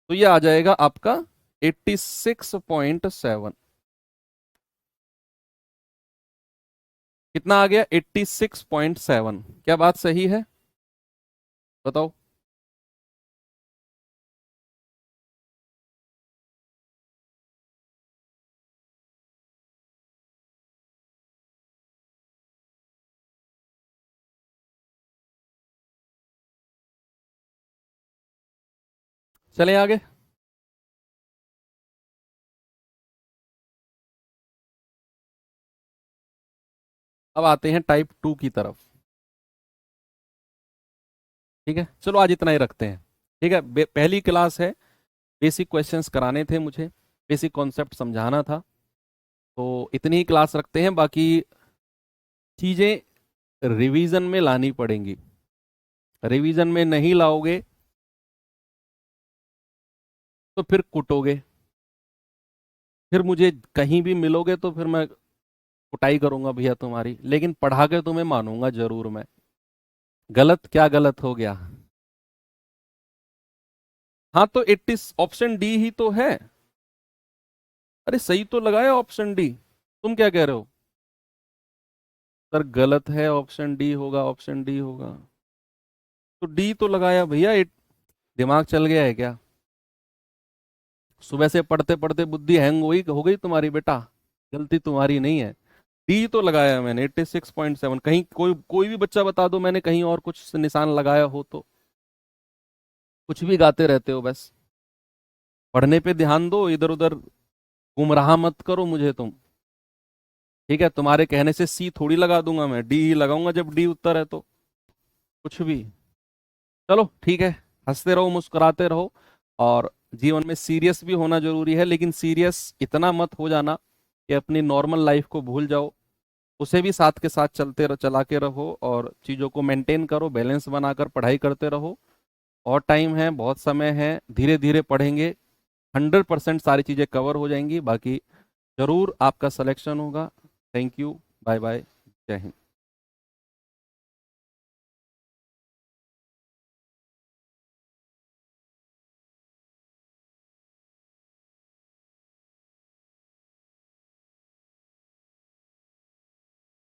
तो ये आ जाएगा आपका 86.7। कितना आ गया, 86.7। क्या बात सही है, बताओ। चले आगे। अब आते हैं टाइप 2 की तरफ। ठीक है, चलो आज इतना ही रखते हैं। ठीक है, पहली क्लास है, बेसिक क्वेश्चंस कराने थे मुझे, बेसिक कॉन्सेप्ट समझाना था, तो इतनी ही क्लास रखते हैं। बाकी चीजें रिवीजन में लानी पड़ेंगी, रिवीजन में नहीं लाओगे तो फिर कुटोगे, फिर मुझे कहीं भी मिलोगे तो फिर मैं कुटाई करूंगा भैया तुम्हारी, लेकिन पढ़ा के तुम्हें मानूंगा जरूर मैं। गलत, क्या गलत हो गया। हाँ तो 80, ऑप्शन डी ही तो है। अरे सही तो लगाया ऑप्शन डी, तुम क्या कह रहे हो। सर गलत है, ऑप्शन डी होगा, ऑप्शन डी होगा। तो डी तो लगाया भैया, दिमाग चल गया है क्या, सुबह से पढ़ते पढ़ते बुद्धि हैंग हो गई तुम्हारी बेटा, गलती तुम्हारी नहीं है। डी तो लगाया मैंने 86.7, कहीं कोई कोई भी बच्चा बता दो मैंने कहीं और कुछ निशान लगाया हो तो, कुछ भी गाते रहते हो बस। पढ़ने पे ध्यान दो, इधर उधर गुमराह मत करो मुझे तुम। ठीक है, तुम्हारे कहने से सी थोड़ी लगा दूंगा मैं, डी ही लगाऊंगा जब डी उत्तर है तो, कुछ भी। चलो ठीक है, हंसते रहो मुस्कुराते रहो, और जीवन में सीरियस भी होना जरूरी है, लेकिन सीरियस इतना मत हो जाना कि अपनी नॉर्मल लाइफ को भूल जाओ। उसे भी साथ के साथ चला के रहो और चीज़ों को मेंटेन करो, बैलेंस बनाकर पढ़ाई करते रहो। और टाइम है, बहुत समय है, धीरे धीरे पढ़ेंगे, 100% सारी चीज़ें कवर हो जाएंगी। बाकी जरूर आपका सिलेक्शन होगा। थैंक यू, बाय बाय, जय हिंद।